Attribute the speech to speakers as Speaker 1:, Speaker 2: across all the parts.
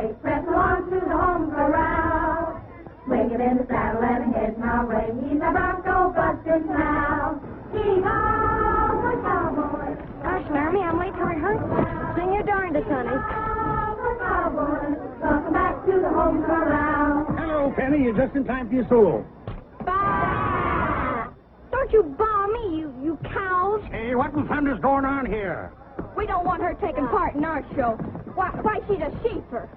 Speaker 1: way. Press along to the home corral. Swing it in the saddle and head my way. He's a bronco busting pal. Hee-haw, the cowboy.
Speaker 2: Gosh, Laramie, I'm late to rehearsal. Sing your darndest, honey.
Speaker 1: The cowboy. Welcome back to the home corral.
Speaker 3: Hello, Penny. You're just in time for your solo.
Speaker 2: Bah! Don't you bar me, you cows.
Speaker 3: Hey, what in thunder's going on here?
Speaker 2: We don't want her taking part in our show. Why, she's a sheeper.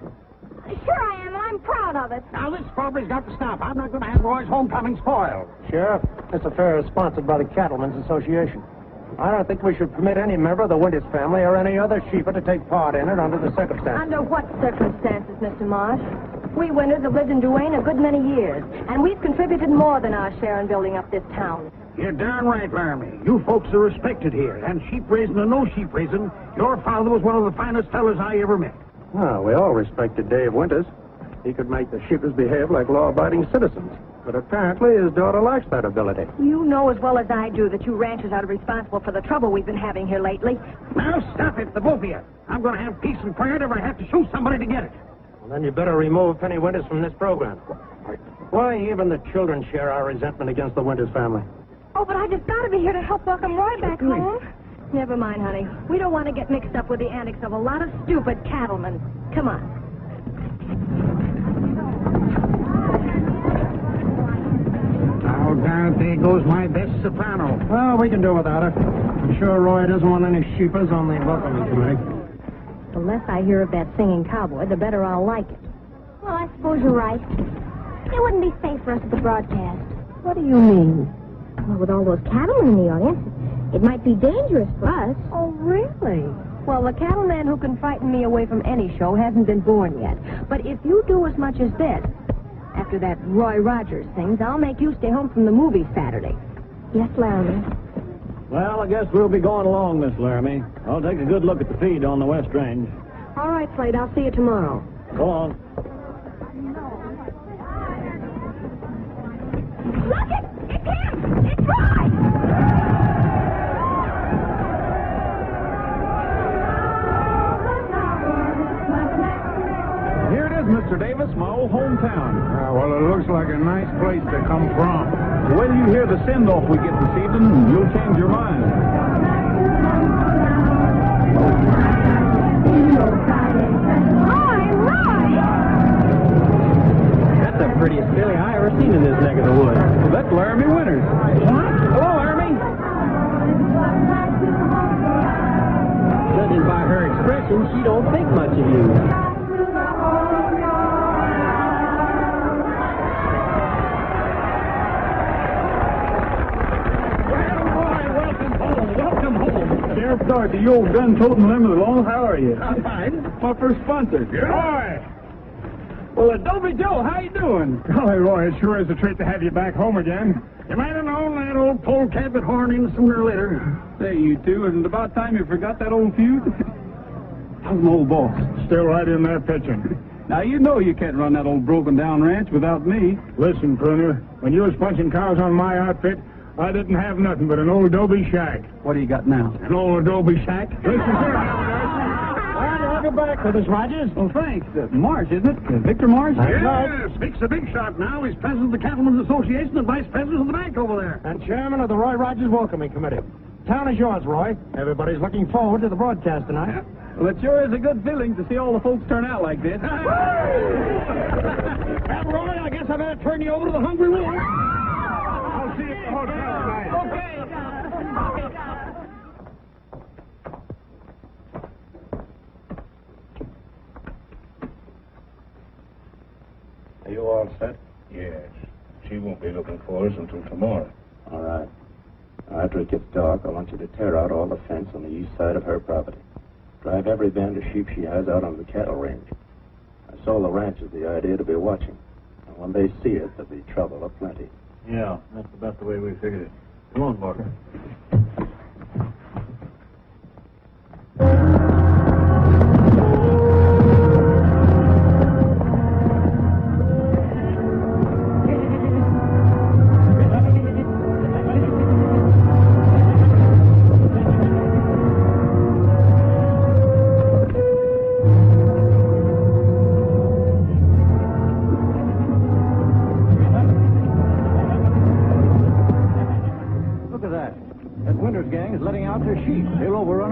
Speaker 2: Sure I am, and I'm proud of it.
Speaker 3: Now, this robbery's got to stop. I'm not going to have Roy's homecoming spoiled.
Speaker 4: Sheriff, this affair is sponsored by the Cattlemen's Association. I don't think we should permit any member of the Winters family or any other sheeper to take part in it under the circumstances.
Speaker 2: Under what circumstances, Mr. Marsh? We Winters have lived in Duane a good many years, and we've contributed more than our share in building up this town.
Speaker 3: You're darn right, Laramie. You folks are respected here, and sheep raising or no sheep raising, your father was one of the finest fellas I ever met.
Speaker 4: Well, we all respected Dave Winters. He could make the sheepers behave like law-abiding citizens. But apparently his daughter lacks that ability.
Speaker 2: You know as well as I do that you ranchers are responsible for the trouble we've been having here lately.
Speaker 3: Now, stop it, the both of you. I'm going to have peace and quiet if I have to shoot somebody to get it.
Speaker 4: Well, then you better remove Penny Winters from this program. Why, even the children share our resentment against the Winters family.
Speaker 2: Oh, but I just gotta be here to help welcome Roy back home. Never mind, honey. We don't want to get mixed up with the antics of a lot of stupid cattlemen. Come on.
Speaker 3: Now, down there goes my best soprano.
Speaker 4: Well, we can do without her. I'm sure Roy doesn't want any sheepers on the welcoming committee.
Speaker 2: The less I hear of that singing cowboy, the better I'll like it.
Speaker 5: Well, I suppose you're right. It wouldn't be safe for us at the broadcast.
Speaker 2: What do you mean?
Speaker 5: Well, with all those cattlemen in the audience, it might be dangerous for us.
Speaker 2: Oh, really? Well, the cattleman who can frighten me away from any show hasn't been born yet. But if you do as much as this, after that Roy Rogers sings, I'll make you stay home from the movies Saturday.
Speaker 5: Yes, Laramie.
Speaker 6: Well, I guess we'll be going along, Miss Laramie. I'll take a good look at the feed on the West Range.
Speaker 2: All right, Slade, I'll see you tomorrow.
Speaker 6: Go on.
Speaker 2: Look it! It's him! It's Roy!
Speaker 6: Here it is, Mr. Davis, my old hometown.
Speaker 3: Well, it looks like a nice place to come from.
Speaker 6: Wait till you hear the send-off we get this evening, you'll change your mind.
Speaker 2: Roy! Roy!
Speaker 6: That's the prettiest filly I ever seen in this neck of the woods. Well, that's Laramie Winters. What? Hello, Laramie. Judging by her expression, she don't think much of you. Sheriff Darcy, you old gun-toting limb of the law, how are you?
Speaker 3: I'm fine.
Speaker 6: My first sponsor.
Speaker 3: Roy!
Speaker 6: Well, Adobe Joe, how you doing?
Speaker 3: Golly, Roy, it sure is a treat to have you back home again. You might have known that old polecat would horn in sooner or later.
Speaker 6: Say, you two, isn't it about time you forgot that old feud? How's my old boss?
Speaker 3: Still right in there pitching.
Speaker 6: Now, you know you can't run that old broken-down ranch without me.
Speaker 3: Listen, Pruner, when you was punching cows on my outfit, I didn't have nothing but an old adobe shack.
Speaker 6: What do you got now?
Speaker 3: An old adobe shack? Listen, sir.
Speaker 4: Welcome back with us, Rogers.
Speaker 6: Oh, thanks. Marsh, isn't it? Victor Marsh?
Speaker 3: Yes, Vic's a big shot now. He's president of the Cattlemen's Association and vice president of the bank over there.
Speaker 4: And chairman of the Roy Rogers Welcoming Committee. Town is yours, Roy. Everybody's looking forward to the broadcast tonight.
Speaker 3: Yeah.
Speaker 6: Well, it sure is a good feeling to see all the folks turn out like this.
Speaker 3: Well, Roy, I guess I better turn you over to the Hungry Wolf. I'll see you at the hotel tonight.
Speaker 6: Okay.
Speaker 7: Are you all set? Yes. She won't be looking for us until tomorrow.
Speaker 8: All right. After it gets dark, I want you to tear out all the fence on the east side of her property. Drive every band of sheep she has out on the cattle range. I sold the ranch with the idea to be watching. And when they see it, there'll be trouble aplenty.
Speaker 6: Yeah, that's about the way we figured it. Come on, Barker.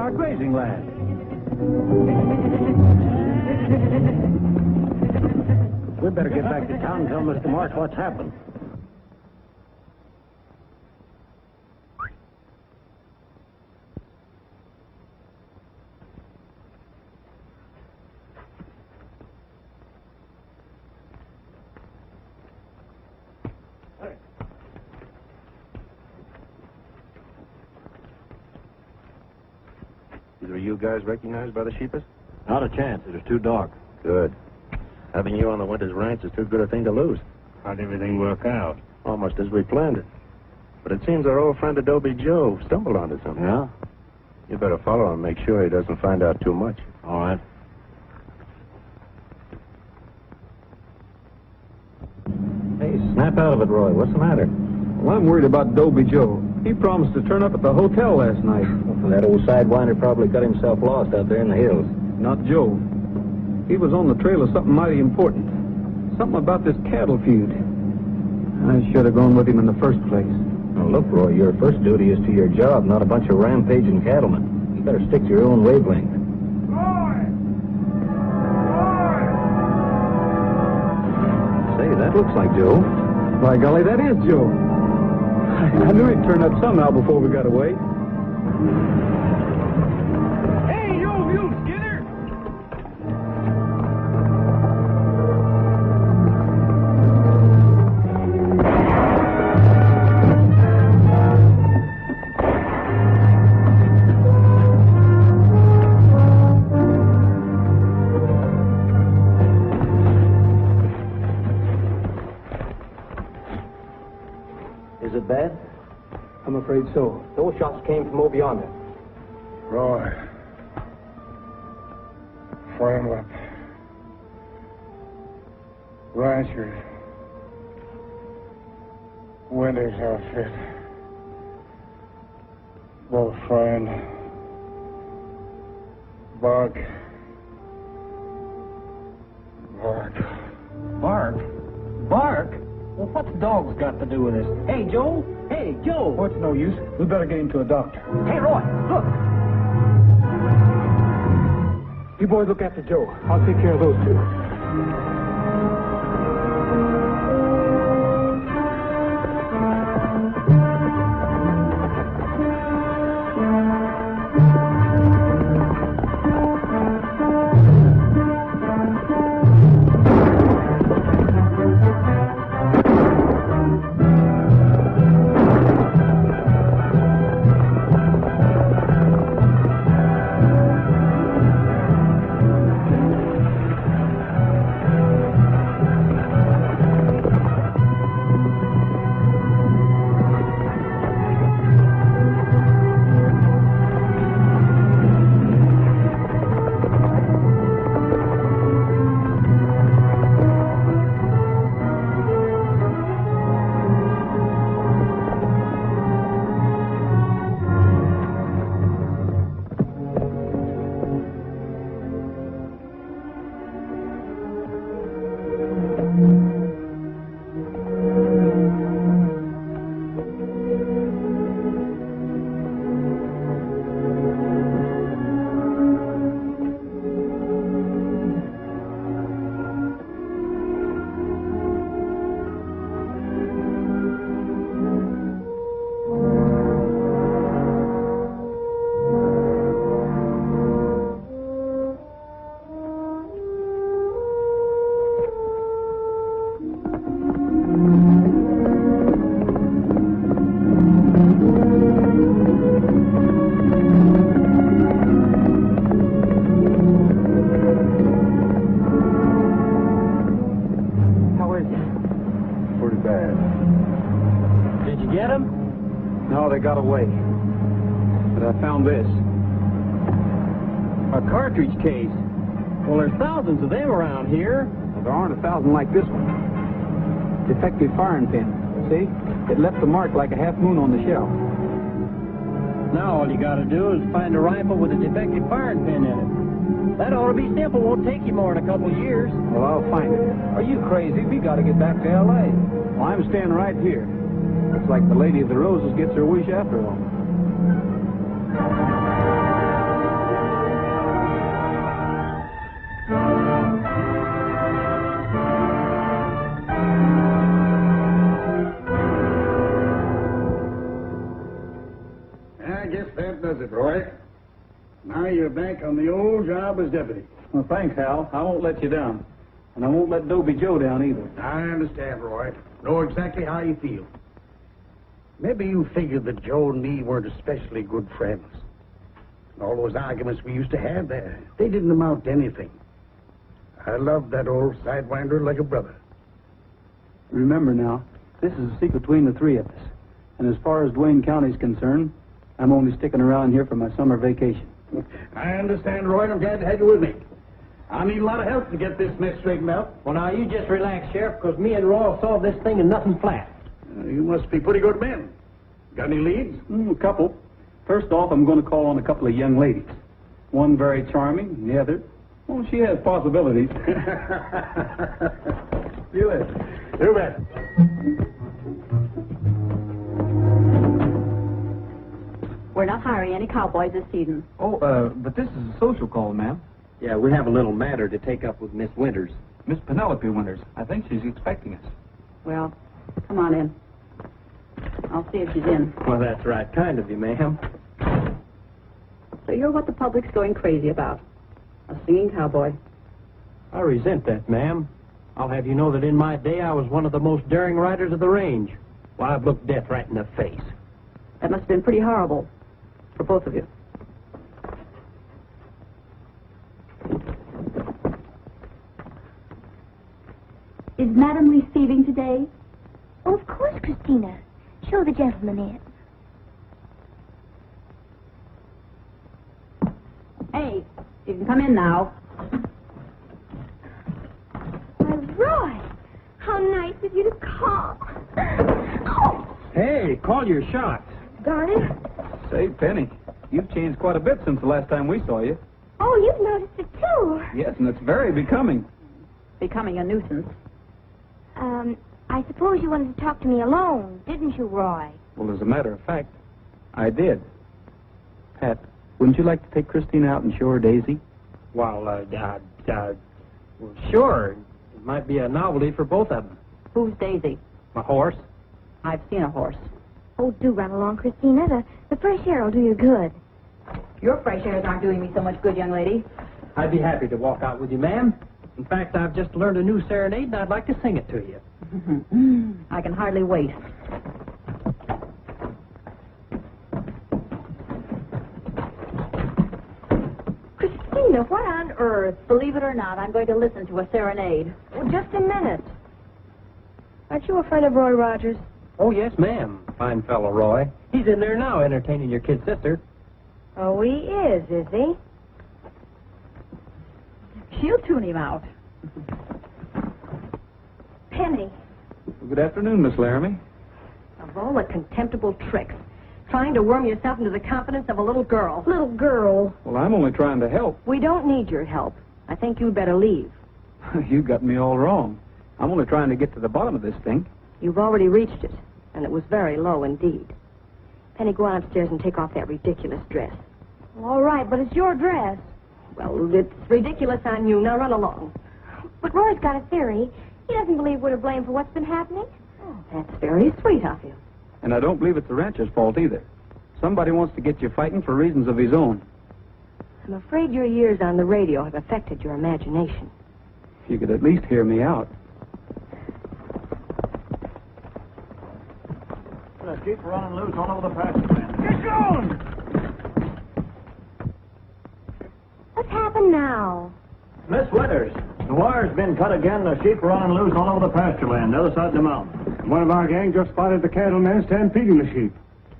Speaker 6: our grazing land.
Speaker 4: We'd better get back to town and tell Mr. Marsh what's happened.
Speaker 8: Either of you guys recognized by the sheepers?
Speaker 6: Not a chance. It was too dark.
Speaker 8: Good. Having you on the winter's ranch is too good a thing to lose.
Speaker 7: How'd everything work out?
Speaker 8: Almost as we planned it. But it seems our old friend Adobe Joe stumbled onto something.
Speaker 6: Yeah?
Speaker 8: You better follow him and make sure he doesn't find out too much.
Speaker 6: All right.
Speaker 8: Hey, snap out of it, Roy. What's the matter?
Speaker 9: Well, I'm worried about Dobie Joe. He promised to turn up at the hotel last night.
Speaker 8: Well, that old sidewinder probably got himself lost out there in the hills.
Speaker 9: Not Joe. He was on the trail of something mighty important. Something about this cattle feud. I should have gone with him in the first place.
Speaker 8: Now, look, Roy, your first duty is to your job, not a bunch of rampaging cattlemen. You better stick to your own wavelength.
Speaker 9: Say, that looks like Joe. By golly, that is Joe. I knew he'd turn up somehow before we got away.
Speaker 3: Hey, you mule skinner!
Speaker 8: Is it bad?
Speaker 9: I'm afraid so.
Speaker 4: Those shots came from over yonder.
Speaker 7: Roy. Friendlip. Ranchers. Winter's outfit. Both friend. Bark. Bark.
Speaker 4: Bark? Bark? Well, what's dogs got to do with this? Hey, Joe! Hey, Joe!
Speaker 9: Oh, it's no use. We better get him to a doctor.
Speaker 4: Hey, Roy, look!
Speaker 9: You boys look after Joe. I'll take care of those two. They got away. But I found this. A cartridge case. Well, there's thousands of them around here. Well, there aren't 1,000 like this one. Defective firing pin. See? It left a mark like a half moon on the shell.
Speaker 4: Now all you gotta do is find a rifle with a defective firing pin in it. That ought to be simple. Won't take you more than a couple of years.
Speaker 9: Well, I'll find it.
Speaker 4: Are you crazy? We gotta get back to L.A.
Speaker 9: Well, I'm staying right here. Looks like the Lady of the Roses gets her wish after all.
Speaker 3: you're back on the old job as deputy.
Speaker 9: Well, thanks, Hal. I won't let you down. And I won't let Dobie Joe down either.
Speaker 3: I understand, Roy. Know exactly how you feel. Maybe you figured that Joe and me weren't especially good friends. All those arguments we used to have there, they didn't amount to anything. I loved that old sidewinder like a brother.
Speaker 9: Remember now, this is a secret between the three of us. And as far as Duane County's concerned, I'm only sticking around here for my summer vacation.
Speaker 3: I understand, Roy, and I'm glad to have you with me. I need a lot of help to get this mess straightened out.
Speaker 10: Well, now, you just relax, Sheriff, because me and Roy will solve this thing and nothing flat.
Speaker 3: You must be pretty good men. Got any leads?
Speaker 9: A couple. First off, I'm going to call on a couple of young ladies. One very charming, and the other, well, she has possibilities. See you later.
Speaker 3: You bet.
Speaker 11: We're not hiring any cowboys this season.
Speaker 9: Oh, but this is a social call, ma'am.
Speaker 10: Yeah, we have a little matter to take up with Miss Winters.
Speaker 9: Miss Penelope Winters. I think she's expecting us.
Speaker 11: Well, come on in. I'll see if she's in.
Speaker 10: Well, that's right. Kind of you, ma'am.
Speaker 11: So you're what the public's going crazy about. A singing cowboy.
Speaker 10: I resent that, ma'am. I'll have you know that in my day I was one of the most daring riders of the range. Well, I've looked death right in the face.
Speaker 11: That must have been pretty horrible for both of you.
Speaker 5: Is Madam receiving today? Oh, of course, Christina. Show the gentleman in.
Speaker 11: Hey, you can come in now.
Speaker 5: Why, Roy, how nice of you to call. Oh,
Speaker 10: Hey, call your shots.
Speaker 5: got it?
Speaker 9: Say, Penny, you've changed quite a bit since the last time we saw you.
Speaker 5: Oh, you've noticed it, too.
Speaker 9: Yes, and it's very becoming.
Speaker 11: Becoming a nuisance.
Speaker 5: I suppose you wanted to talk to me alone, didn't you, Roy?
Speaker 9: Well, as a matter of fact, I did. Pat, wouldn't you like to take Christina out and show her Daisy?
Speaker 10: Well, sure. It might be a novelty for both of them.
Speaker 11: Who's Daisy?
Speaker 10: My horse.
Speaker 11: I've seen a horse.
Speaker 5: Oh, do run along, Christina. The fresh air will do you good.
Speaker 11: Your fresh airs aren't doing me so much good, young lady.
Speaker 10: I'd be happy to walk out with you, ma'am. In fact, I've just learned a new serenade, and I'd like to sing it to you.
Speaker 11: I can hardly wait.
Speaker 5: Christina, what on earth?
Speaker 11: Believe it or not, I'm going to listen to a serenade.
Speaker 2: Well, just a minute. Aren't you a friend of Roy Rogers?
Speaker 10: Oh, yes, ma'am. Fine fellow, Roy. He's in there now entertaining your kid sister.
Speaker 2: Oh, he is he?
Speaker 11: She'll tune him out.
Speaker 2: Penny,
Speaker 9: Good afternoon, Miss Laramie.
Speaker 2: of all the contemptible tricks, trying to worm yourself into the confidence of a little girl.
Speaker 5: Little girl.
Speaker 9: Well, I'm only trying to help.
Speaker 2: We don't need your help. I think you'd better leave.
Speaker 9: You got me all wrong. I'm only trying to get to the bottom of this thing.
Speaker 2: You've already reached it, and it was very low indeed. Penny, go on upstairs and take off that ridiculous dress.
Speaker 5: All right, but it's your dress.
Speaker 2: Well, it's ridiculous on you. Now run along.
Speaker 5: But Roy's got a theory. He doesn't believe we're to blame for what's been happening.
Speaker 2: Oh, that's very sweet of you.
Speaker 9: And I don't believe it's the rancher's fault either. Somebody wants to get you fighting for reasons of his own.
Speaker 2: I'm afraid your years on the radio have affected your imagination.
Speaker 9: If you could at least hear me out.
Speaker 6: Keep running loose all over the pasture, man.
Speaker 3: Get going!
Speaker 5: What's happened now?
Speaker 6: Miss Winters, the wire's been cut again. The sheep are running loose all over the pasture land, the other side of the mountain.
Speaker 3: One of our gang just spotted the cattlemen stampeding the sheep.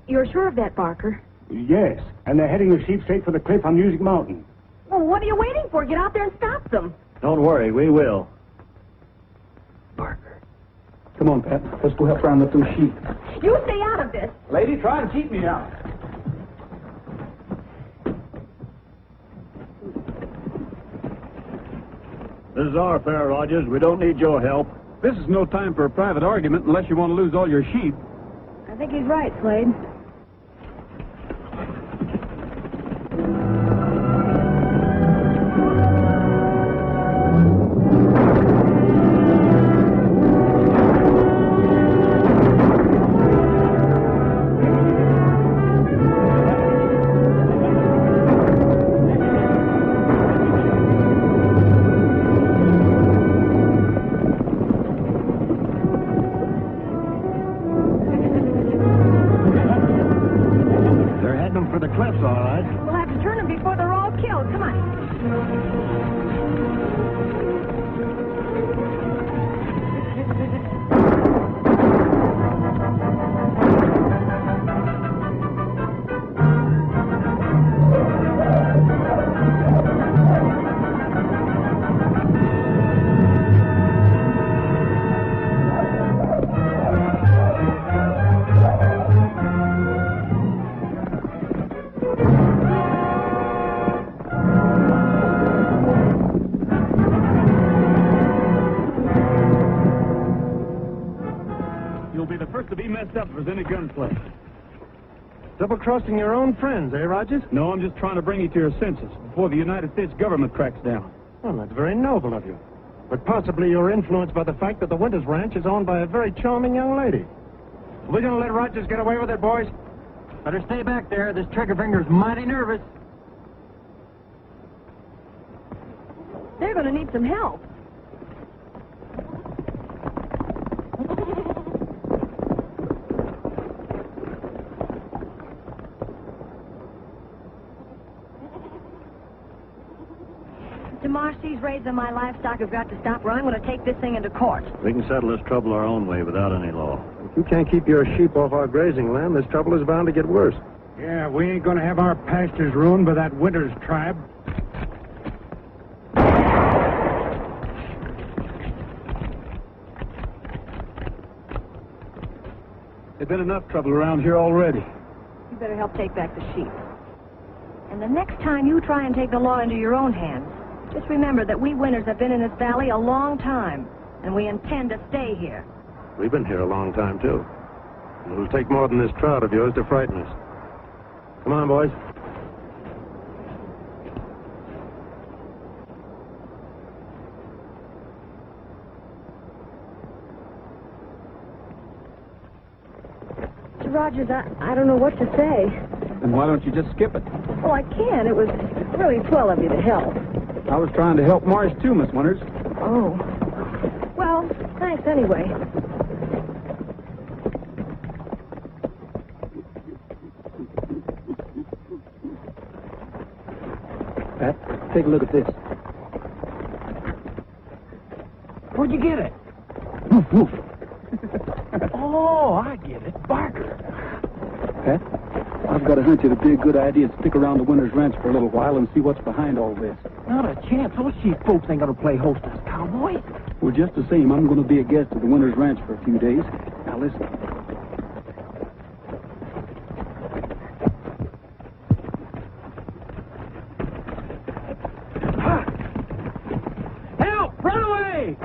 Speaker 2: You're sure of that, Barker?
Speaker 3: Yes, and they're heading the sheep straight for the cliff on Music Mountain.
Speaker 2: Well, what are you waiting for? Get out there and stop them.
Speaker 6: Don't worry, we will.
Speaker 9: Barker. Come on, Pat. Let's go help round up those sheep.
Speaker 2: You stay out of this.
Speaker 6: Lady, try and keep me out. This is our affair, Rogers. We don't need your help.
Speaker 9: This is no time for a private argument unless you want to lose all your sheep.
Speaker 2: I think he's right, Slade.
Speaker 6: be the first to be messed up if there's any gunplay.
Speaker 4: Double-crossing your own friends, eh, Rogers?
Speaker 6: No, I'm just trying to bring you to your senses before the United States government cracks down.
Speaker 4: Well, that's very noble of you. But possibly you're influenced by the fact that the Winters Ranch is owned by a very charming young lady. Are we going to let Rogers get away with it, boys?
Speaker 10: Better stay back there. This trigger finger's mighty nervous.
Speaker 2: They're going to need some help. Marcy's raids on my livestock have got to stop, or I'm going to take this thing into court.
Speaker 6: We can settle this trouble our own way without any law.
Speaker 4: If you can't keep your sheep off our grazing land, this trouble is bound to get worse.
Speaker 3: Yeah, we ain't gonna have our pastures ruined by that Winters tribe.
Speaker 6: There's been enough trouble around here already.
Speaker 2: You better help take back the sheep. And the next time you try and take the law into your own hands, just remember that we Winters have been in this valley a long time, and we intend to stay here.
Speaker 4: We've been here a long time, too. And it'll take more than this trout of yours to frighten us. Come on, boys.
Speaker 2: Mr. Rogers, I don't know what to say.
Speaker 9: Then why don't you just skip it?
Speaker 2: Oh, I can. It was really swell of you to help.
Speaker 9: I was trying to help Morris, too, Miss Winters.
Speaker 2: Oh. Well, thanks anyway.
Speaker 9: Pat, take a look at this.
Speaker 10: Where'd you get it?
Speaker 9: Woof, woof.
Speaker 10: Oh, I get it. Barker.
Speaker 9: Pat, I've got a hunch it'd be a good idea to stick around the Winters Ranch for a little while and see what's behind all this.
Speaker 10: Not a chance. Those sheep folks ain't gonna play hostess, cowboy.
Speaker 9: Well, just the same, I'm going to be a guest at the Winters Ranch for a few days. Now, listen.
Speaker 10: Help! Run away!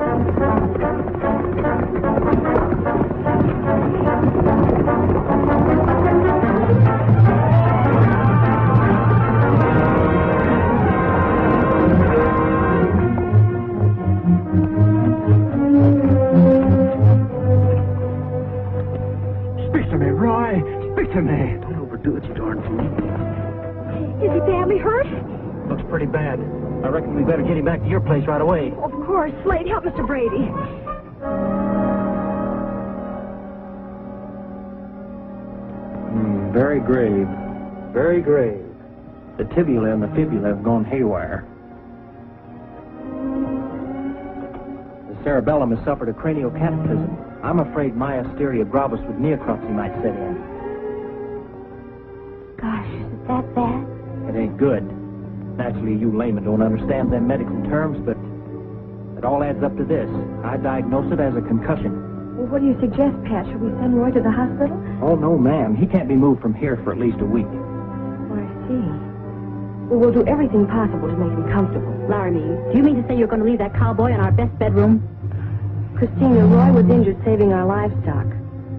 Speaker 3: Don't overdo it, you darn fool.
Speaker 2: Is he badly hurt?
Speaker 10: Looks pretty bad. I reckon we better get him back to your place right away.
Speaker 2: Of course. Slade, help Mr. Brady.
Speaker 10: Very grave. Very grave. The tibula and the fibula have gone haywire. The cerebellum has suffered a cranial cataclysm. I'm afraid myastheria gravis with neocropsy might set in.
Speaker 5: Gosh, is it that bad?
Speaker 10: It ain't good. Naturally, you laymen don't understand them medical terms, but it all adds up to this. I diagnose it as a concussion.
Speaker 2: Well, what do you suggest, Pat? Should we send Roy to the hospital?
Speaker 10: Oh, no, ma'am. He can't be moved from here for at least a week.
Speaker 2: Oh, I see. Well, we'll do everything possible to make him comfortable.
Speaker 5: Laramie, do you mean to say you're going to leave that cowboy in our best bedroom?
Speaker 2: Christina, Roy was injured saving our livestock.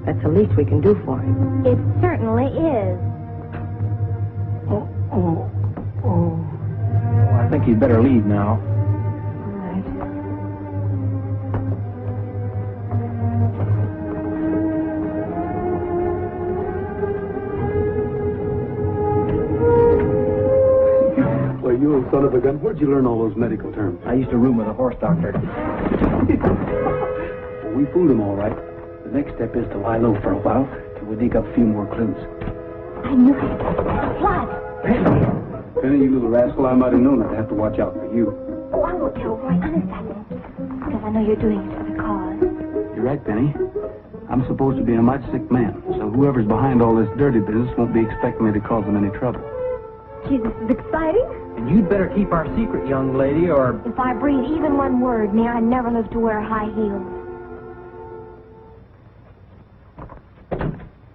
Speaker 2: That's the least we can do for him.
Speaker 5: It certainly is.
Speaker 10: Well, I think you'd better leave now.
Speaker 2: All right.
Speaker 9: Well, you old son of a gun, where'd you learn all those medical terms?
Speaker 10: I used to room with a horse doctor.
Speaker 9: Well, we fooled him all right. The next step is to lie low for a while till we dig up a few more clues.
Speaker 5: I knew it. A flood.
Speaker 9: Penny, you little rascal, I might have known I'd have to watch out for you.
Speaker 5: Oh, I won't tell Roy. Honest, I won't. Because I know you're doing it for the cause.
Speaker 9: You're right, Penny. I'm supposed to be a mighty sick man, so whoever's behind all this dirty business won't be expecting me to cause them any trouble.
Speaker 5: Gee, this is exciting.
Speaker 10: And you'd better keep our secret, young lady, or...
Speaker 5: If I breathe even one word, may I never live to wear high heels.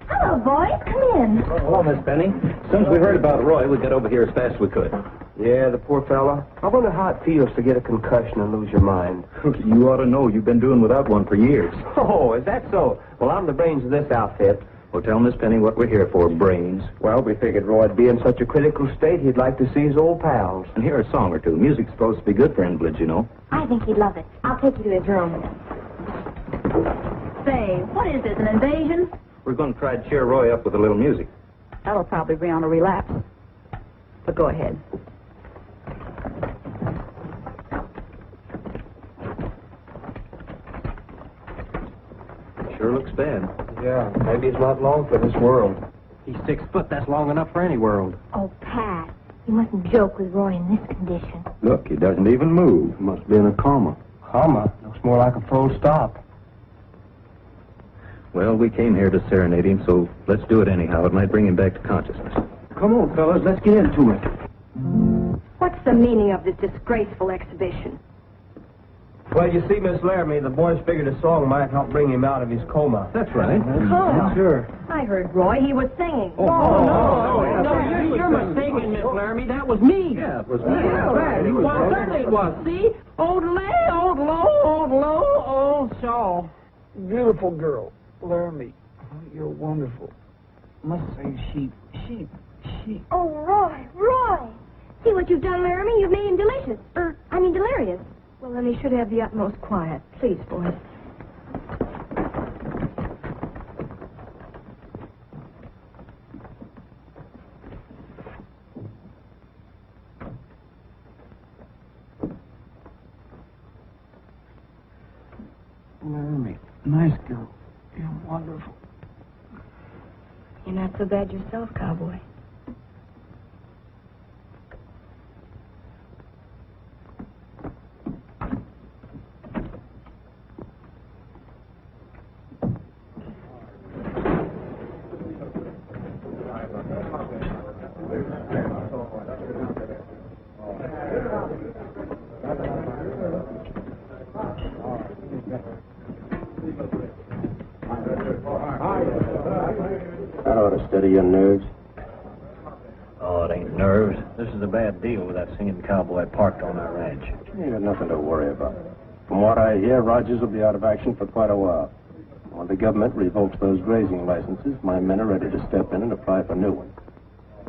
Speaker 5: Hello, boys. Come in.
Speaker 12: Oh, hello, Miss Penny. As soon as we heard about Roy, we got over here as fast as we could. Yeah, the poor fella. I wonder how it feels to get a concussion and lose your mind.
Speaker 10: You ought to know. You've been doing without one for years.
Speaker 12: Oh, is that so? Well, I'm the brains of this outfit.
Speaker 10: Well, tell Miss Penny what we're here for, brains.
Speaker 12: Well, we figured Roy'd be in such a critical state he'd like to see his old pals.
Speaker 10: And hear a song or two. Music's supposed to be good for invalids, you know.
Speaker 5: I think he'd love it. I'll take you to his room.
Speaker 11: Say, what is this, an invasion?
Speaker 10: We're going to try to cheer Roy up with a little music.
Speaker 11: That'll probably bring on a relapse. But go ahead.
Speaker 10: Sure looks bad.
Speaker 12: Yeah, maybe he's not long for this world.
Speaker 4: He's 6 foot. That's long enough for any world.
Speaker 5: Oh, Pat, you mustn't joke with Roy in this condition.
Speaker 8: Look, he doesn't even move. Must be in a coma.
Speaker 12: Comma? Looks more like a full stop.
Speaker 10: Well, we came here to serenade him, so let's do it anyhow. It might bring him back to consciousness.
Speaker 4: Come on, fellas. Let's get into it.
Speaker 2: What's the meaning of this disgraceful exhibition?
Speaker 12: Well, you see, Miss Laramie, the boys figured a song might help bring him out of his coma.
Speaker 10: That's right.
Speaker 2: Coma?
Speaker 12: Sure.
Speaker 2: I heard Roy. He was singing.
Speaker 4: No, you're mistaken, Miss Laramie. That was me.
Speaker 10: Yeah, it was me.
Speaker 4: Well, certainly it was. See? Old lay, old low, old low, old shawl.
Speaker 13: Beautiful girl, Laramie. Oh, you're wonderful. Must say sheep.
Speaker 5: Oh, Roy! See what you've done, Laramie? You've made him delicious. Delirious.
Speaker 2: Well, then he should have the utmost quiet. Please, boys.
Speaker 13: Laramie, nice girl. You're wonderful.
Speaker 2: You're not so bad yourself, cowboy.
Speaker 8: That ought to steady your nerves.
Speaker 10: Oh, it ain't nerves. This is a bad deal with that singing cowboy parked on our ranch.
Speaker 8: You got nothing to worry about. From what I hear, Rogers will be out of action for quite a while. When the government revokes those grazing licenses, my men are ready to step in and apply for new ones.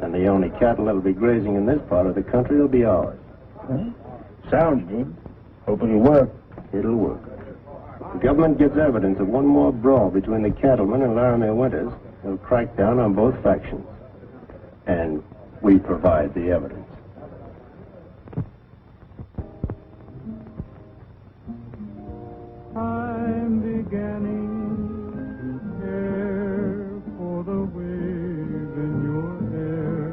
Speaker 8: And the only cattle that'll be grazing in this part of the country will be ours.
Speaker 7: Sounds good. Hope it'll work.
Speaker 8: It'll work. If the government gets evidence of one more brawl between the cattlemen and Laramie Winters, they'll crack down on both factions. And we provide the evidence.
Speaker 14: I'm beginning to care for the wave in your hair,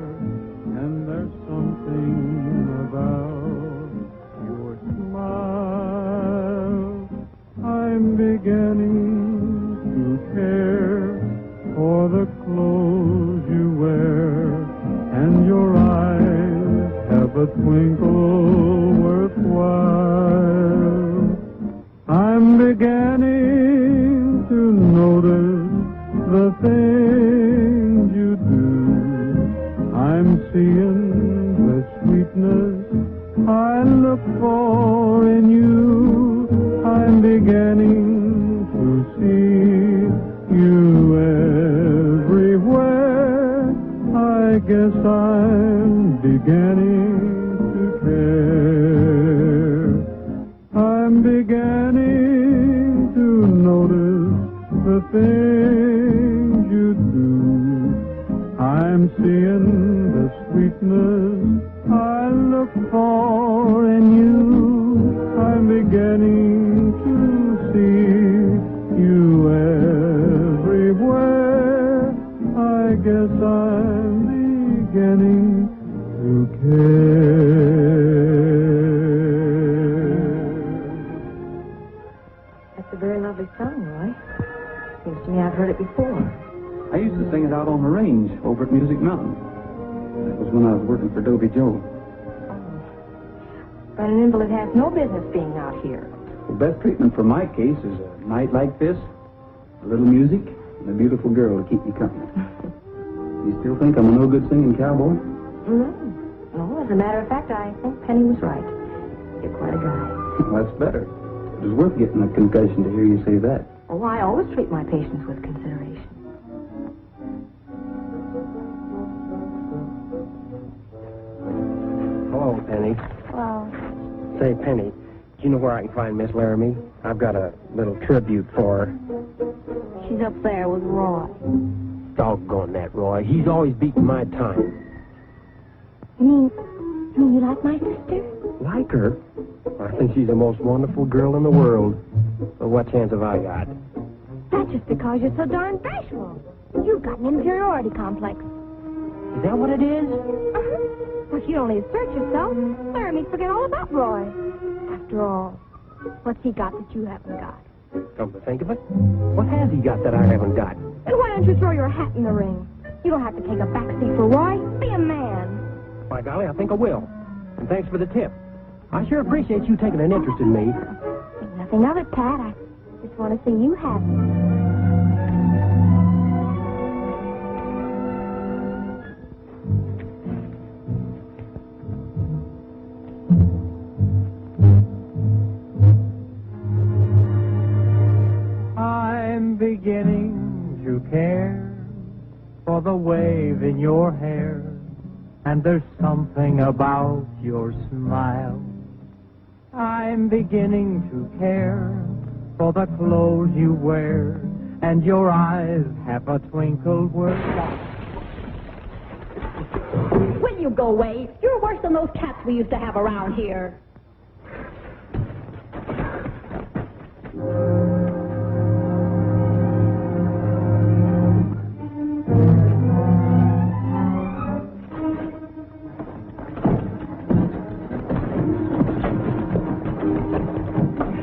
Speaker 14: and there's something about your smile. I'm beginning to care for the clothes you wear, and your eyes have a twinkle worthwhile. I'm beginning to notice the things you do. I'm seeing the sweetness I look for in you. I'm beginning to see you everywhere. I guess I'm beginning to care. I'm beginning to notice the things you do. I'm seeing the sweetness I look for in you. I'm beginning to see you everywhere. I guess I'm beginning to care.
Speaker 2: That's a very lovely song, Roy. Seems to me I've heard it before.
Speaker 13: I used to sing it out on the range over at Music Mountain. That was when I was working for Dobie Joe.
Speaker 2: But an invalid has no business being out here.
Speaker 13: The best treatment for my case is a night like this, a little music, and a beautiful girl to keep me company. You still think I'm a no-good singing cowboy?
Speaker 2: No, As a matter of fact, I think Penny was right. You're quite a guy.
Speaker 13: Well, that's better. It was worth getting a concussion to hear you say that.
Speaker 2: Oh, I always treat my patients with consideration.
Speaker 12: Hello, Penny.
Speaker 5: Well,
Speaker 12: Say, Penny, do you know where I can find Miss Laramie? I've got a little tribute for her.
Speaker 5: she's up there with Roy.
Speaker 12: Doggone that, Roy. He's always beating my time.
Speaker 5: You mean you like my sister?
Speaker 12: Like her? I think she's the most wonderful girl in the world. But what chance have I got?
Speaker 5: That's just because you're so darn bashful. You've got an inferiority complex.
Speaker 12: Is that what it is?
Speaker 5: Well, if you only assert yourself, Laramie'd forget all about Roy. After all, what's he got that you haven't got?
Speaker 12: Come to think of it, what has he got that I haven't got?
Speaker 5: Then why don't you throw your hat in the ring? You don't have to take a backseat for Roy. Be a man.
Speaker 12: By golly, I think I will. And thanks for the tip. I sure appreciate you taking an interest in me.
Speaker 5: Think nothing of it, Pat. I just want to see you happy.
Speaker 15: I'm beginning to care for the wave in your hair, and there's something about your smile. I'm beginning to care for the clothes you wear, and your eyes have a twinkle where...
Speaker 11: Will you go away? You're worse than those cats we used to have around here.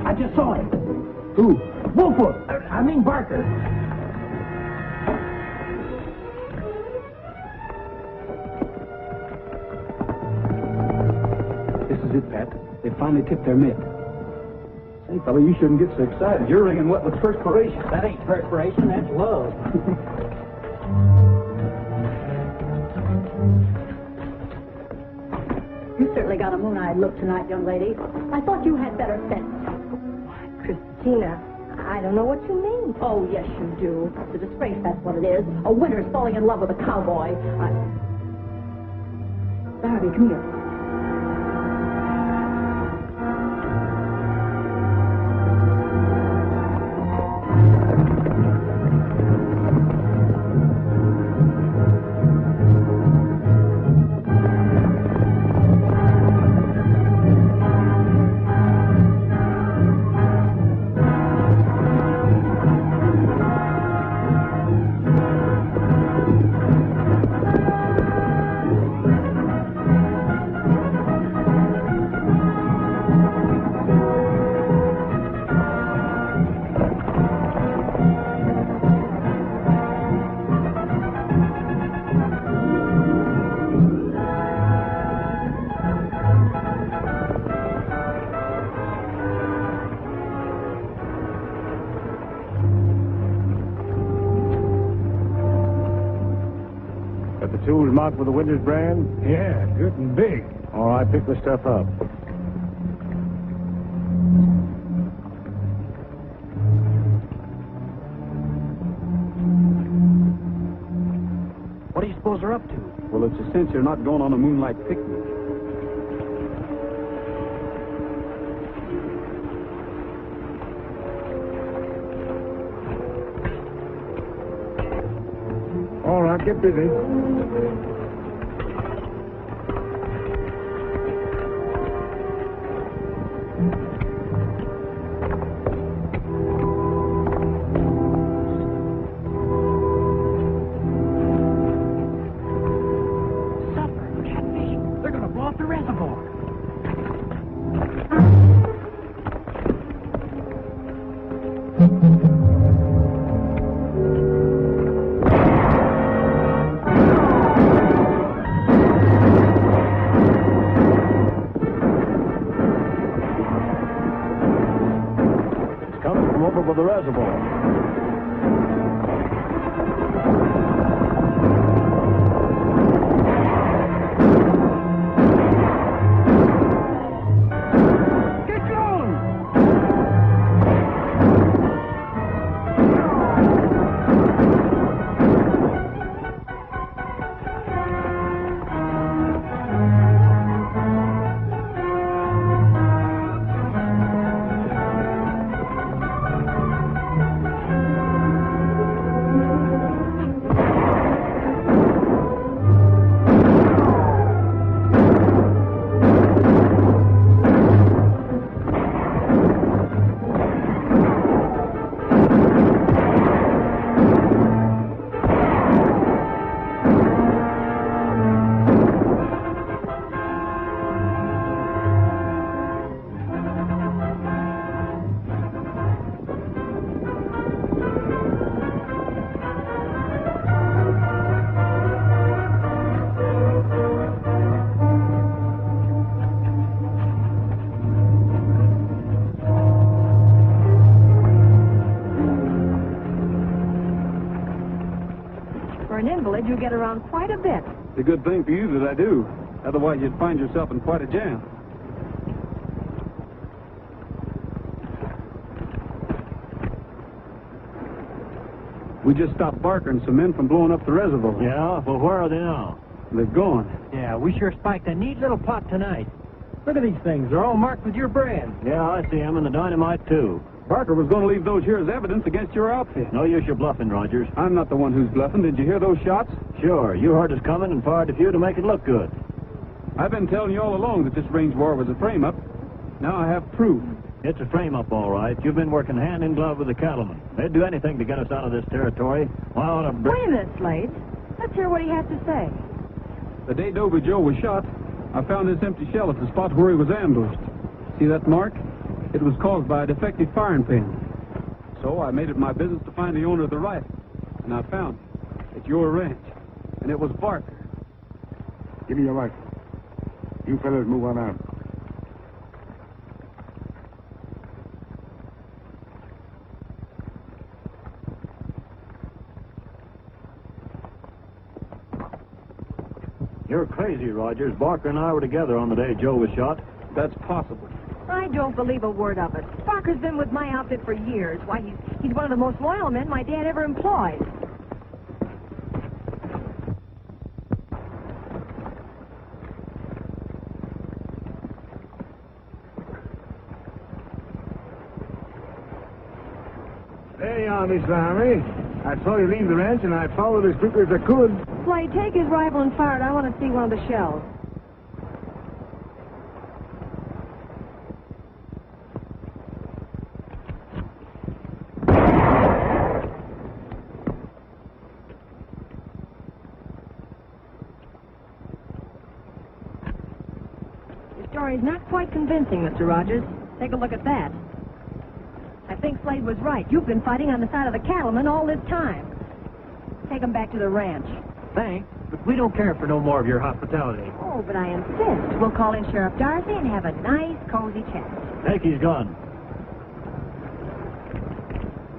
Speaker 12: I just saw him. Who? Wolfwood. I mean Barker.
Speaker 13: This is it, Pat. They finally tipped their mitt. Say, fella, you shouldn't get so excited. You're wringing wet with perspiration.
Speaker 10: That ain't perspiration, that's love.
Speaker 11: You certainly got a moon-eyed look tonight, young lady. I thought you had better sense.
Speaker 2: Christina, I don't know what you mean.
Speaker 11: Oh, yes, you do. It's a disgrace, that's what it is. A winter's falling in love with a cowboy. Barry, come here.
Speaker 6: Tools marked with the Winters brand?
Speaker 3: Yeah, good and big.
Speaker 6: All right, pick the stuff up.
Speaker 12: What do you suppose they're up to?
Speaker 13: Well, it's a cinch they're not going on a moonlight picnic.
Speaker 6: All right, get busy.
Speaker 12: Supper, catfish. They're going to blow up the reservoir.
Speaker 6: Coming from over by the reservoir.
Speaker 2: you get around quite a bit.
Speaker 13: It's a good thing for you that I do. Otherwise, you'd find yourself in quite a jam. We just stopped Barker and some men from blowing up the reservoir.
Speaker 6: Yeah? Well, where are they now?
Speaker 13: They're gone.
Speaker 15: Yeah, we sure spiked a neat little plot tonight. Look at these things. They're all marked with your brand.
Speaker 6: Yeah, I see them, and the dynamite, too.
Speaker 13: Barker was going to leave those here as evidence against your outfit.
Speaker 6: No use your bluffing, Rogers.
Speaker 13: I'm not the one who's bluffing. Did you hear those shots?
Speaker 6: Sure, you heard us coming and fired a few to make it look good.
Speaker 13: I've been telling you all along that this range war was a frame-up. Now I have proof.
Speaker 6: It's a frame-up, all right. You've been working hand in glove with the cattlemen. They'd do anything to get us out of this territory. Why ought to...
Speaker 2: Wait a minute, Slade. Let's hear what he has to say.
Speaker 13: The day Dover Joe was shot, I found this empty shell at the spot where he was ambushed. See that mark? It was caused by a defective firing pin. So I made it my business to find the owner of the rifle. And I found it at your ranch. And it was Barker.
Speaker 7: Give me your rifle. You fellas move on out.
Speaker 6: You're crazy, Rogers. Barker and I were together on the day Joe was shot.
Speaker 13: That's possible.
Speaker 2: I don't believe a word of it. Barker's been with my outfit for years. Why, he's one of the most loyal men my dad ever employed.
Speaker 7: There you are, Miss Lowry. I saw you leave the ranch, and I followed as quickly as I could.
Speaker 2: Slade, take his rifle and fire it. I want to see one of the shells. Your story's not quite convincing, Mr. Rogers. Take a look at that. I think Slade was right. You've been fighting on the side of the cattlemen all this time. Take them back to the ranch.
Speaker 15: Thanks, but we don't care for no more of your hospitality.
Speaker 2: Oh, but I insist. We'll call in Sheriff Darcy and have a nice, cozy chat.
Speaker 6: Take his gun.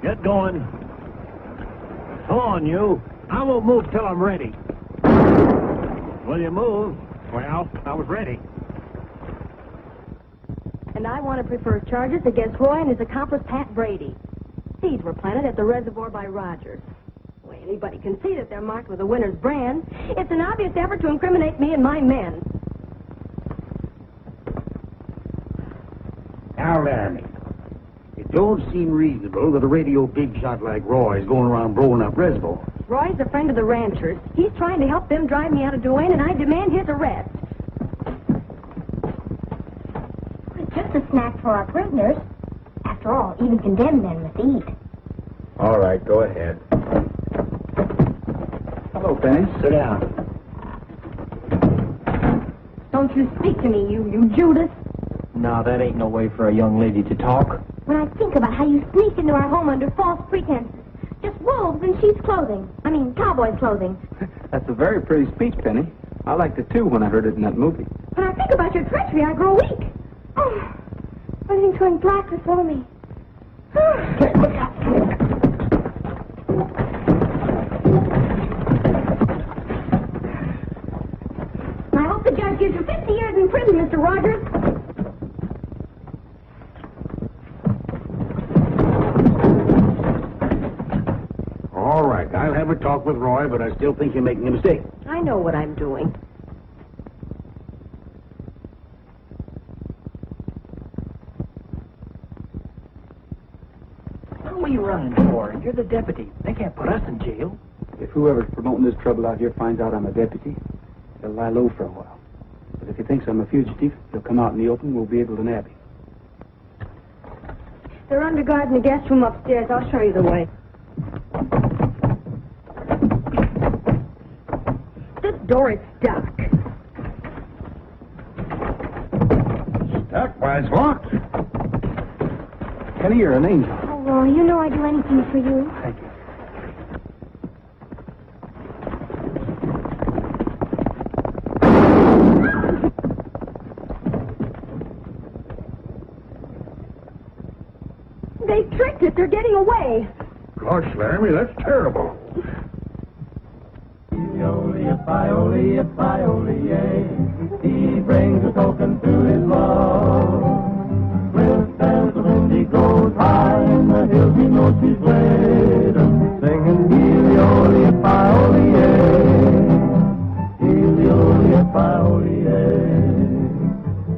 Speaker 6: Get going. Come on, you.
Speaker 15: I won't move till I'm ready.
Speaker 6: Will you move?
Speaker 15: Well, I was ready.
Speaker 2: And I want to prefer charges against Roy and his accomplice, Pat Brady. These were planted at the reservoir by Rogers. Well, anybody can see that they're marked with the winner's brand. It's an obvious effort to incriminate me and my men.
Speaker 3: Now, Laramie, it don't seem reasonable that a radio big shot like Roy is going around blowing up reservoirs.
Speaker 2: Roy's a friend of the ranchers. He's trying to help them drive me out of Duane, and I demand his arrest.
Speaker 5: It's just a snack for our prisoners. After all, even condemned men must eat.
Speaker 7: All right, go ahead.
Speaker 13: Hello, Penny.
Speaker 6: Sit down.
Speaker 2: Don't you speak to me, you Judas.
Speaker 10: Now, that ain't no way for a young lady to talk.
Speaker 5: When I think about how you sneaked into our home under false pretenses, just wolves in sheep's clothing. I mean, cowboys' clothing.
Speaker 9: That's a very pretty speech, Penny. I liked it, too, when I heard it in that movie.
Speaker 5: When I think about your treachery, I grow weak. Oh, everything's going black before me. Look out. I hope the judge gives you 50 years in prison, Mr. Rogers.
Speaker 3: All right, I'll have a talk with Roy, but I still think you're making a mistake.
Speaker 2: I know what I'm doing.
Speaker 10: What are you running for? You're the deputy. They can't put us in jail.
Speaker 9: If whoever's promoting this trouble out here finds out I'm a deputy, he'll lie low for a while. But if he thinks I'm a fugitive, he'll come out in the open and we'll be able to nab him.
Speaker 2: They're under guard in the guest room upstairs. I'll show you the way. This door is stuck.
Speaker 3: Stuck? Why, it's locked.
Speaker 9: Penny, you're an angel.
Speaker 5: Oh, Roy, you know I'd do anything for you.
Speaker 9: Thank you.
Speaker 2: They tricked us. They're getting away.
Speaker 3: Gosh, Laramie, that's terrible.
Speaker 15: Yippie-yi-yay. He brings a token to his love. Swift as the wind he goes high in the hills, he knows she's laden, singing yippie-yi-yay.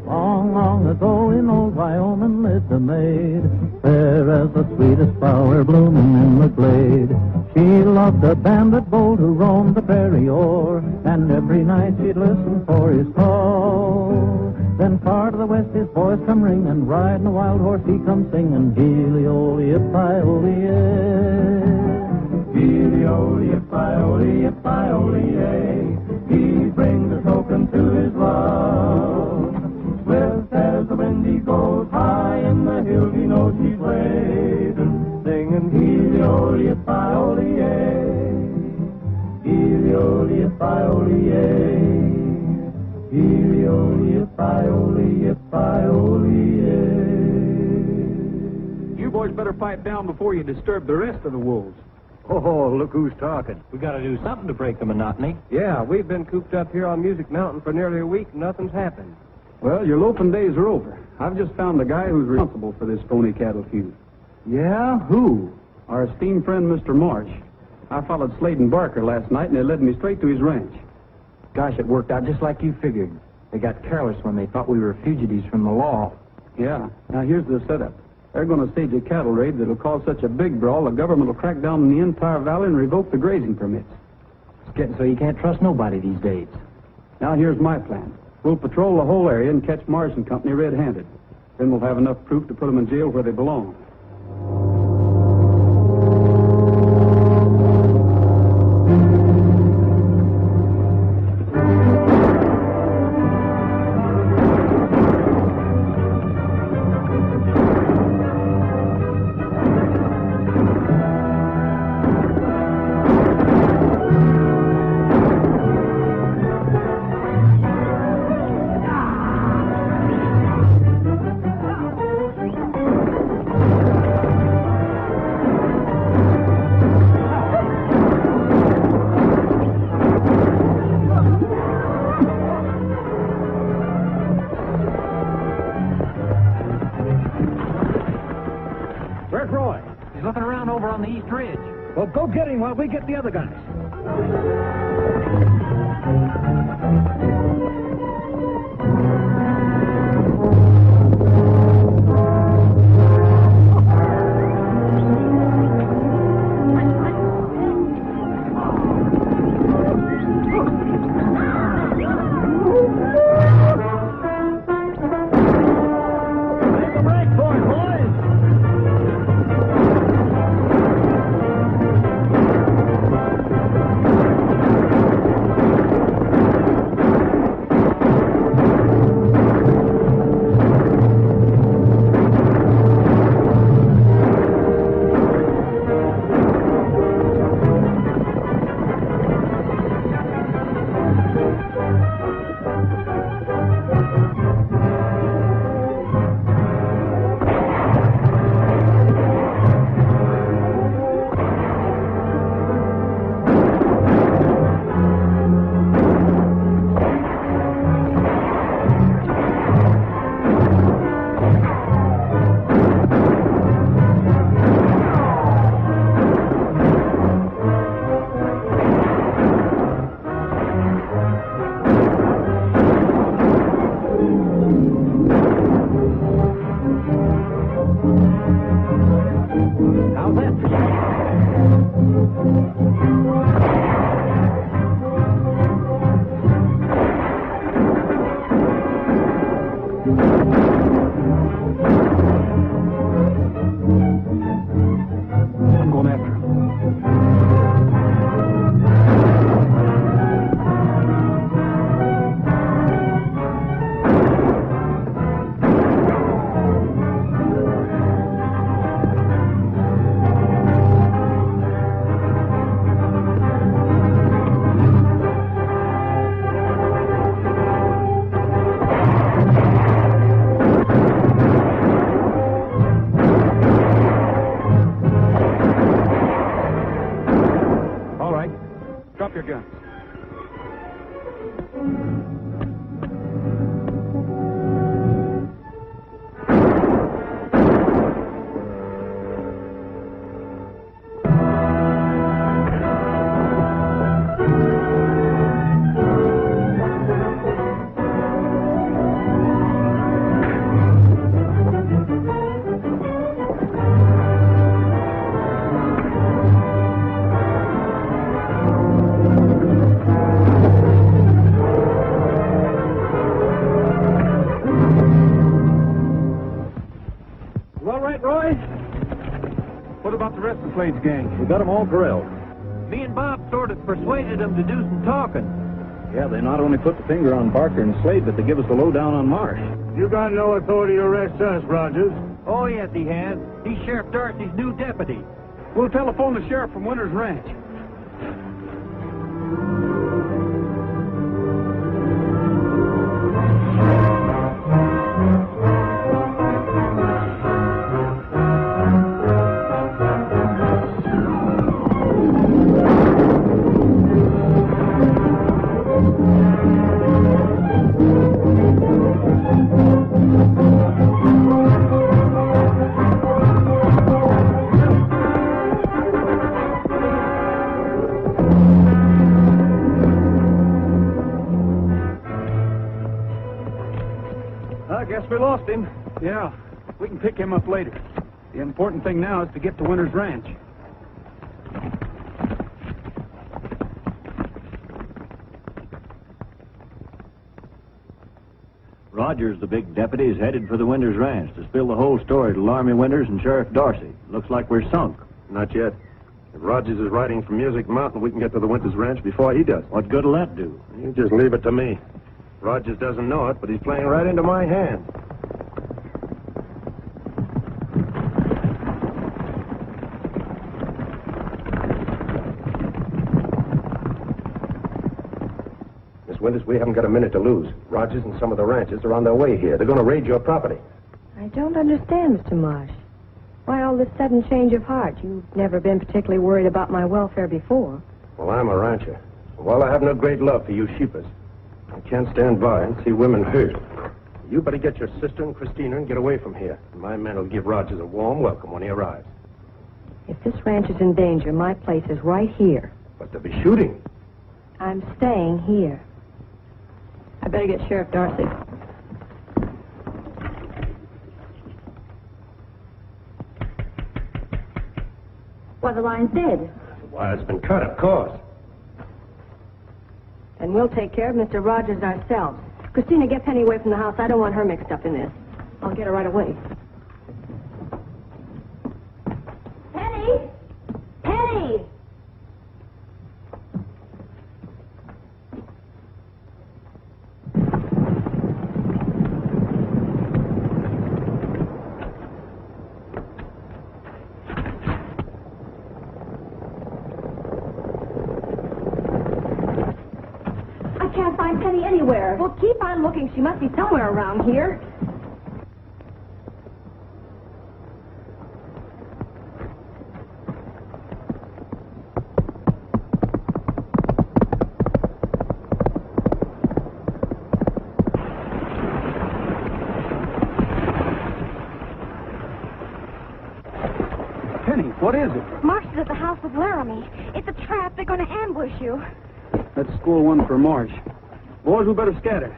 Speaker 15: Long, long ago in old Wyoming lived a maid, fair as the sweetest flower blooming in the glade. She loved a bandit bold who roamed the prairie o'er, and every night she'd listen for his call. Then far to the west his voice come ringing, riding a wild horse he come singing, Heely-o-yip-I-o-yay. Heely-o-yip-I-o-yip-I-o-yay. He brings a token to his love. Swift as the wind he goes high in the hills, he knows she's laden, singing Heely-o-yip-I-o-yay. Heely-o-yip-I-o-yay. Heely-o-yip-I-o-yay.
Speaker 13: You boys better pipe down before you disturb the rest of the wolves.
Speaker 10: Oh, look who's talking. We got to do something to break the monotony.
Speaker 12: Yeah, we've been cooped up here on Music Mountain for nearly a week and nothing's happened.
Speaker 13: Well, your loafing days are over. I've just found the guy who's responsible for this phony cattle feud.
Speaker 9: Yeah? Who?
Speaker 13: Our esteemed friend, Mr. Marsh. I followed Slade and Barker last night, and they led me straight to his ranch.
Speaker 10: Gosh, it worked out just like you figured. They got careless when they thought we were fugitives from the law.
Speaker 13: Yeah. Now, here's the setup. They're going to stage a cattle raid that'll cause such a big brawl, the government will crack down on the entire valley and revoke the grazing permits.
Speaker 10: It's getting so you can't trust nobody these days.
Speaker 13: Now, here's my plan. We'll patrol the whole area and catch Marsh and Company red-handed. Then we'll have enough proof to put them in jail where they belong.
Speaker 10: Where's Roy? He's looking around over on the east ridge.
Speaker 6: Well, go get him while we get the other guys.
Speaker 13: the rest of Slade's gang?
Speaker 6: We got them all corralled.
Speaker 10: Me and Bob sort of persuaded them to do some talking.
Speaker 6: Yeah, they not only put the finger on Barker and Slade, but they give us the lowdown on Marsh.
Speaker 4: You got no authority to arrest us, Rogers.
Speaker 10: Oh, yes, he has. He's Sheriff Darcy's new deputy.
Speaker 13: We'll telephone the sheriff from Winter's Ranch.
Speaker 9: We lost him.
Speaker 13: Yeah, we can pick him up later. The important thing now is to get to Winter's Ranch.
Speaker 6: Rogers, the big deputy, is headed for the Winters Ranch to spill the whole story to Larmy Winters and Sheriff Darcy. Looks like we're sunk.
Speaker 8: Not yet. If Rogers is riding from Music Mountain, we can get to the Winters Ranch before he does.
Speaker 6: What good'll that do?
Speaker 8: You just leave it to me. Rogers doesn't know it, but he's playing right into my hand. Miss Winters, we haven't got a minute to lose. Rogers and some of the ranchers are on their way here. They're going to raid your property.
Speaker 2: I don't understand, Mr. Marsh. Why all this sudden change of heart? You've never been particularly worried about my welfare before.
Speaker 8: Well, I'm a rancher. While I have no great love for you sheepers, I can't stand by and see women hurt. You better get your sister and Christina and get away from here. My men will give Rogers a warm welcome when he arrives.
Speaker 2: If this ranch is in danger, my place is right here.
Speaker 8: But they'll be shooting.
Speaker 2: I'm staying here. I better get Sheriff Darcy.
Speaker 11: Why, the line's dead.
Speaker 8: Why, it's been cut, of course.
Speaker 2: And we'll take care of Mr. Rogers ourselves. Christina, get Penny away from the house. I don't want her mixed up in this. I'll get her right away.
Speaker 5: Penny! Penny!
Speaker 2: Can't find Penny anywhere. Well, keep on looking. She must be somewhere around here.
Speaker 13: Penny, what is it?
Speaker 5: Marsh is at the house with Laramie. It's a trap. They're going to ambush you.
Speaker 13: Let's score one for Marsh. Boys, we better scatter.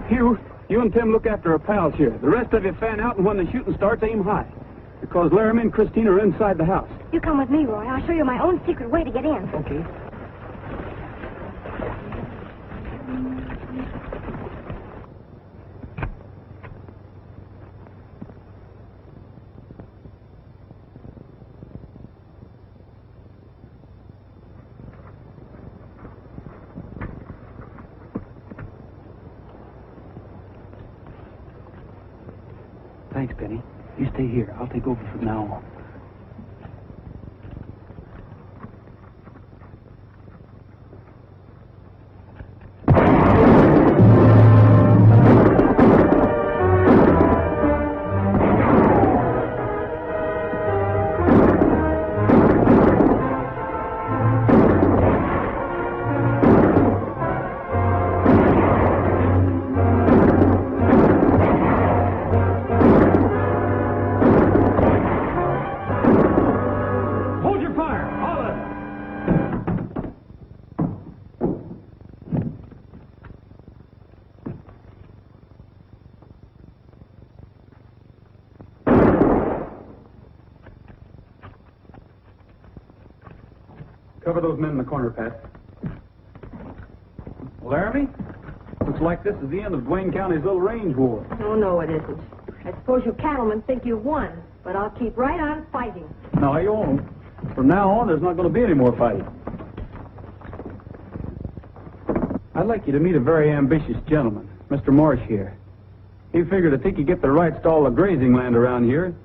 Speaker 13: Hugh, you and Tim look after our pals here. The rest of you fan out, and when the shooting starts, aim high. Because Laramie and Christina are inside the house.
Speaker 5: You come with me, Roy. I'll show you my own secret way to get in.
Speaker 13: Okay. Thanks, Penny. You stay here. I'll take over from now on. Cover those men in the corner, Pat. Laramie, looks like this is the end of Duane County's little range war.
Speaker 2: Oh, no, it isn't. I suppose you cattlemen think you've won, but I'll keep right on fighting.
Speaker 13: No, you won't. From now on, there's not going to be any more fighting. I'd like you to meet a very ambitious gentleman, Mr. Marsh here. He figured if he could get the rights to all the grazing land around here,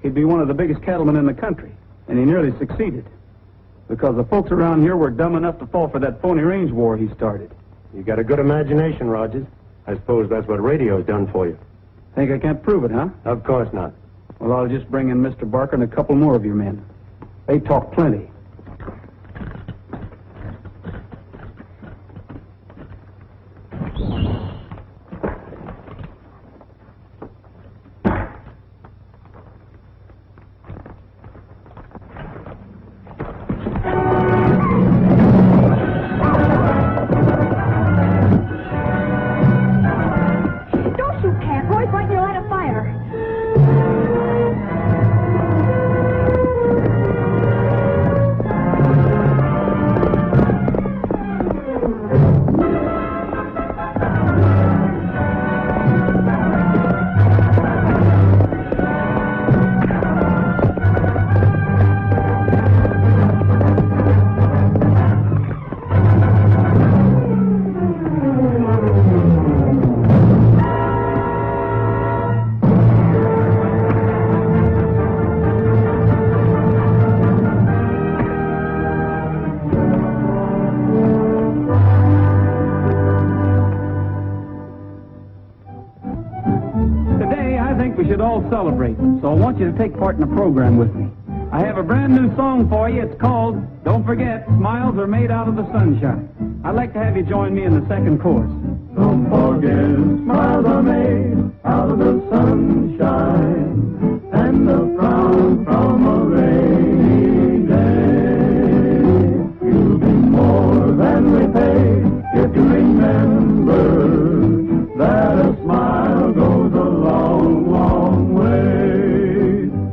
Speaker 13: he'd be one of the biggest cattlemen in the country. And he nearly succeeded. Because the folks around here were dumb enough to fall for that phony range war he started.
Speaker 4: You got a good imagination, Rogers. I suppose that's what radio's done for you.
Speaker 13: Think I can't prove it, huh?
Speaker 4: Of course not.
Speaker 13: Well, I'll just bring in Mr. Barker and a couple more of your men. They talk plenty. Celebrate, so I want you to take part in the program with me. I have a brand new song for you. It's called, don't forget, Smiles Are Made Out of the Sunshine. I'd like to have you join me in the second chorus.
Speaker 14: Don't forget, smiles are made out of the sunshine and the frown from a rainy day. You'll be more than repaid if you remember that a smile goes a long, long way.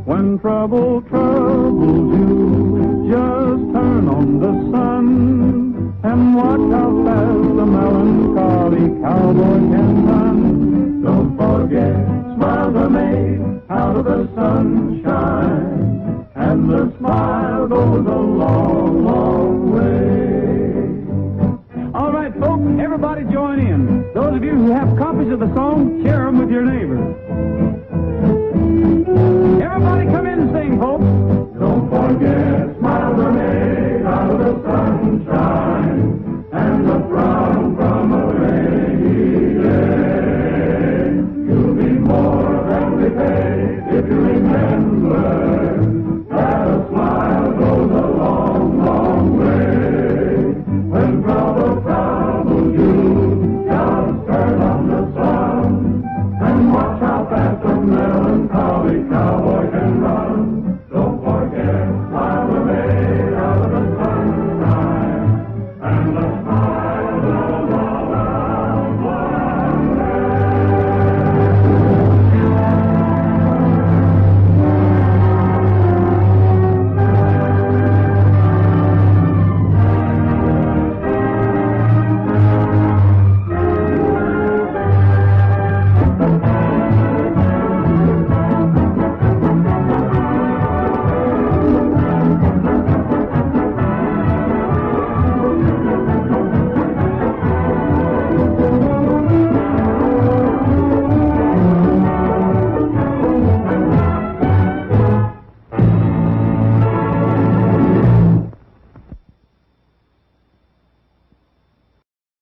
Speaker 13: When trouble troubles you, just turn on the sun and watch how fast the melancholy cowboy can run.
Speaker 14: Don't forget, smiles are made out of the sunshine, and the smile goes a long, long way.
Speaker 13: All right, folks, everybody join in. Those of you who have copies of the song, share them with your neighbors. Everybody come in and sing, folks.
Speaker 14: Don't forget.